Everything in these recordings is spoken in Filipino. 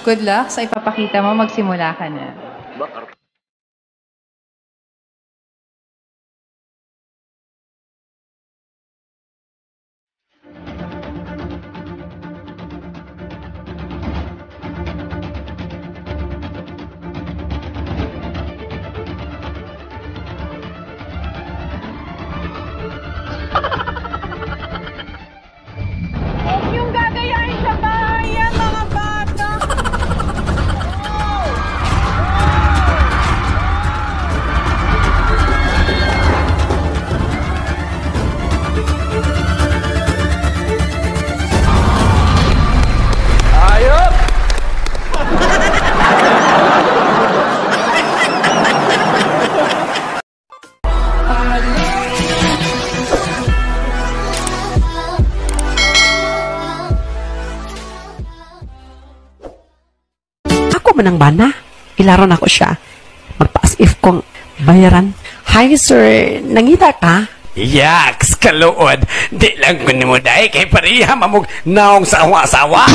Good luck sa ipapakita mo. Magsimula ka na. Yung gagayahin sa bahay yan, mga bata! Ayop! Ako man ang bana. Ilaro na ko siya. Magpa-as if kong bayaran. Hi, sir. Nangita ka? Yaks, kaluod. Di lang ko ni mo dahi kay pariha mamog naong sa awa-asawa.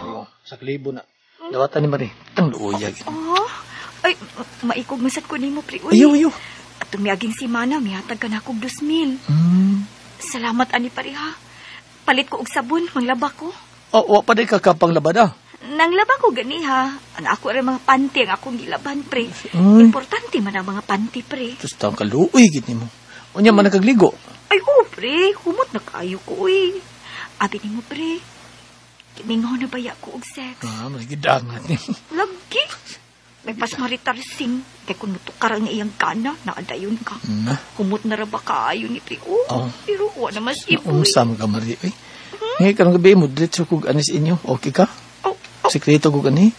Oo, sa klibo na. Dawatan ni Marie. Ang luuyag. Oh, ay, maikog masat ko nimo pre. Uy. Ayaw. At tumiyaging si Mana, mihatag ka na kog 2,000. Salamat ani pariha. Palit ko og sabon, manglaba ko. Oh, wa pa di ka kapang labad ah. Nanglaba ko gani ha. Ang ako rin mga panty ang akong gilaban pre. Ay. Importante man ang mga panty pre. Tapos taong kaluuy git ni mo. Unya man nakagligo. Ay oo pre, humot na kaayo ko uy. Abi nimo pre. Kiningaw na baya ko og sex. Ah, magidangat ni. Lagi. May pasmaritar sing. Kaya kung mutukar ang iyang kana, naadayon ka. Na. Humot na raba kaayo ni pre. Oo, pero wala na mas ipoy. Naunsa mo ka, Marie. Ay, ngayon ka nang gabi mo, diretso kong anis inyo. Okay ka? Oh, Sekreto ko gani?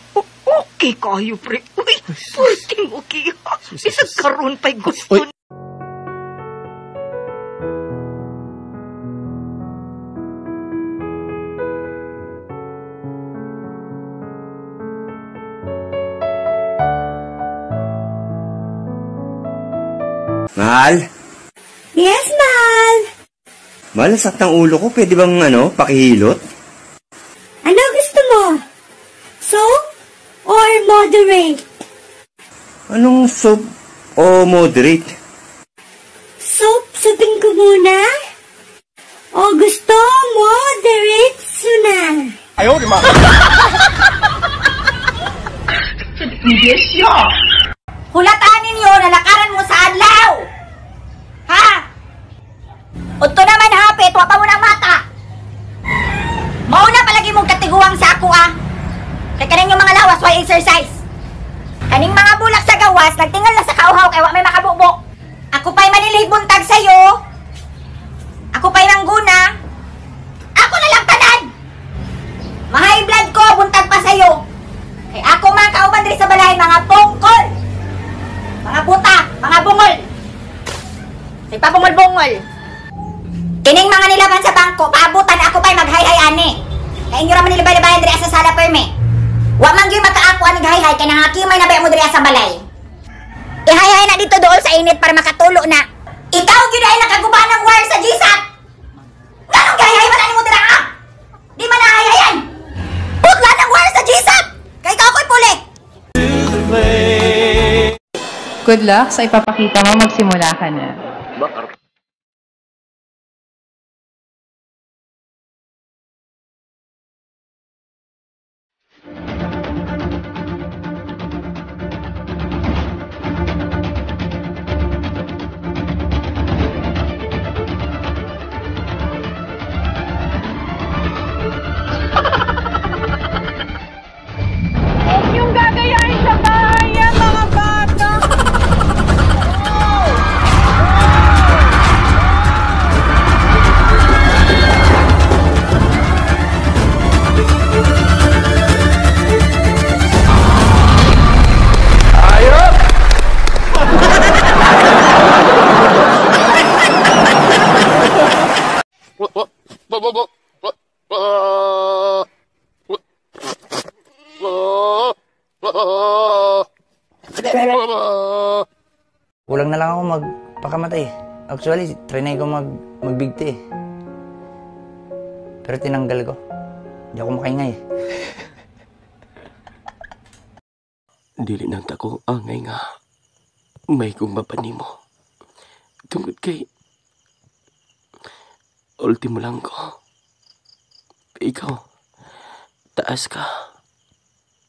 okay kayo, pre. Uy, purting okay ha. Isang karoon pa'y gusto. Uy. Mahal? Yes, mahal. Mahal, sakit ng ulo ko. Pwede bang, pakihilot? Ano gusto mo? Soap or moderate? Anong soap o moderate? Soap, supin ko muna. O gusto moderate suna? Ayaw, di ma. Hulataan ninyo na lakaran mo sa adlaw. Ha? Unto naman hapit, wa pa mo ng mata. Mauna palagi mong katiguang sa ako ah. Kay kaning yung mga lawas, why exercise? Kaning mga bulak sa gawas, nagtingal na sa kauhaw kay wa may makabukbok. Ako pa'y manilid buntag sa'yo. Ako pa'y mangguna. Ako na lang tanan. Mahay blood ko, buntag pa sa'yo. Kay ako mga kauban diri sa balay, mga pungkol. Mga buta, mga bungol. Say pa bungol-bungol. Kining mga nilaban sa bangko, paabutan ako pa'y mag-hay-hay ani. Kaya inyo raman nilibay-libayan diri sa sala perme. Wa man gyud makaako ani hay-hay kay nangakimay na ba mo diri sa balay. Ihay-hay na dito dool sa init para makatulo na. Ikaw gyud ay nakaguban ng wire sa gisat. Nganong hay-hay man ani mo dira ha? Di man nahayayan. Putla ng wire sa gisat. Kay ikaw ko'y puli. Good luck sa ipapakita mo. Magsimula ka na. Yung gagayahin sa bahay yan, mga bata! Kulang na lang ako magpakamatay. Actually, trinay ko magbigti. Pero tinanggal ko. Hindi ako makaingay. Dili nang tako angay nga. May kong mapani mo. Tungkol kay ultimo lang ko. Ikaw, taas ka.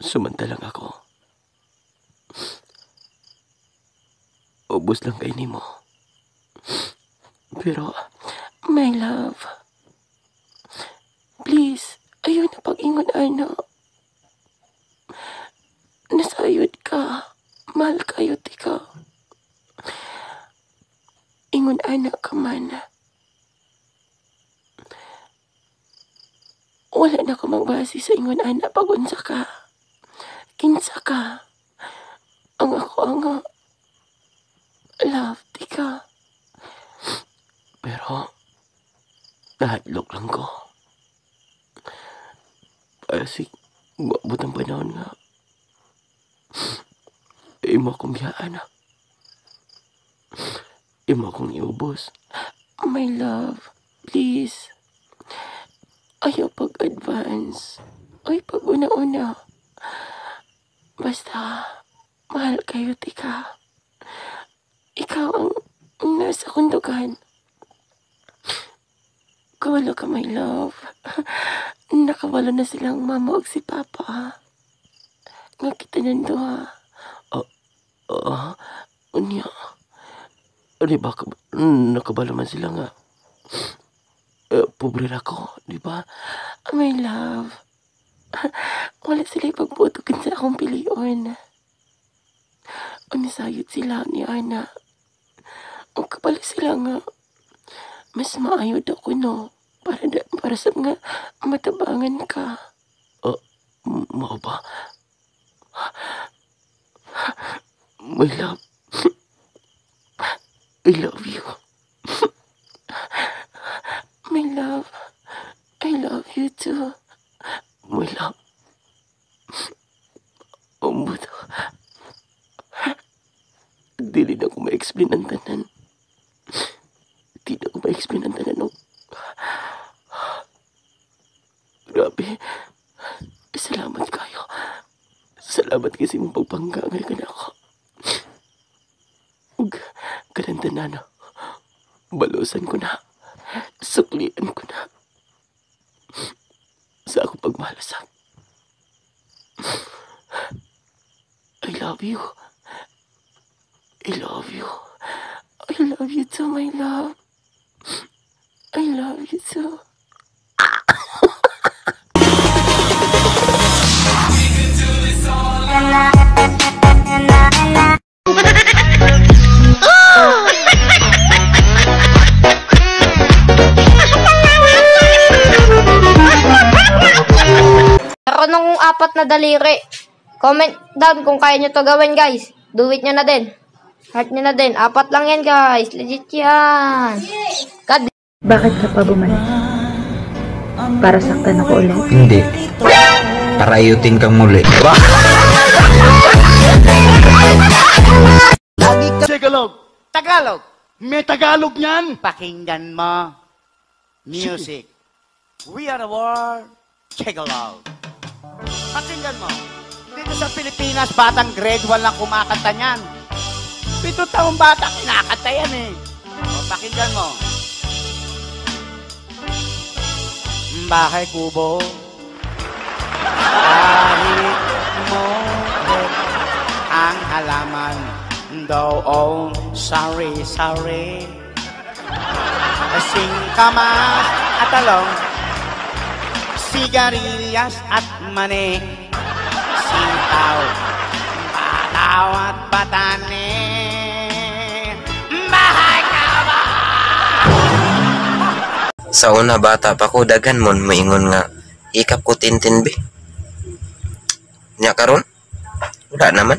Sumantalang ako. Ubus lang kay nimo. Pero, my love, please, ayaw na pag-ingon, ano. Nasayod ka. Mahal kayo, tika. Ingon, anak ka man. Wala na ko magbasi sa ingon, anak, pag-unsa ka. Kinsa ka. Ang ako, ang love, tika. Pero, nahadlok lang ko. Kasi, mabot ang panahon nga. Imo akong biyaan. Imo akong iubos. My love, please. Ayaw pag-advance. Ay, pag-una-una. Basta, mahal kayo, tika. Ikaw ang nasa kundugan. Kawala ka, my love. Nakawala na silang mama o si papa. Nga kita nando, ha. Unya. Di ba, nakabala man sila nga. Pobre ako, di ba? My love. Wala sila ipagputukin sa akong piliyon. Unisayot sila ni Ana. Ang kapala sila nga. Mas maayod ako, no? Para sa nga matabangan ka. Mao ba? My love. I love you. My love. I love you too. My love. Buto. Dili na ko ma-explain ang tanan. Di na ko ma-explain ang tanan, no? Grabe. Salamat kayo. Salamat kasi mong pagpanggangal ka na ako. Gananda na, no? Balusan ko na. Suklian ko na. Sa ako pagmalasag. I love you. I love you. I love you too, my love. I love you too. Meron ng 4 na daliri. Comment down kung kaya nyo to gawin, guys. Do it nyo na din. Heart nyo na din. 4 lang yan, guys. Legit yan. God. Bakit ka pa bumalik? Para saktan ako ulit? Hindi. Para ayutin kang muli. Lagi ka... Tagalog. May Tagalog niyan. Pakinggan mo. Music. We are the world. Tagalog. Pakinggan mo. Dito sa Pilipinas, batang grade 1 lang kumakanta niyan. 7 taong bata, kinakanta yan eh. O, pakinggan mo. Bahay kubo. Kahit mo ang halaman. Though, oh, sorry. Singkamas at talong. Sigarilyas at mani. Sitaw, bataw at batane. Bahay ka ba? Sa una bata pa ko, daghan mon maingon nga ikap ko tintin be. Nya karon? Wala naman.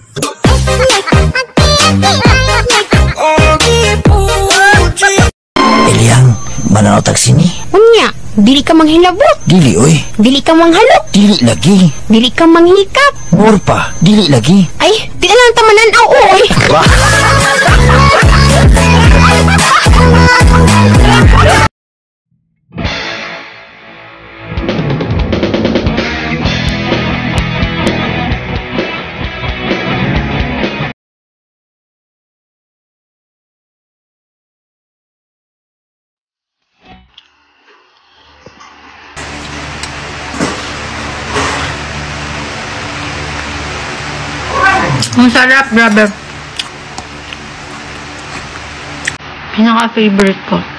Eliang, mananaw tagsini? Unya. Dili ka manghilabot. Dili, oy. Dili ka manghalok. Dili lagi. Dili ka manghikap. More pa. Dili lagi. Ay, di na lang tamanan. Oy. Ang sarap, brother. Pinaka-favorite ko.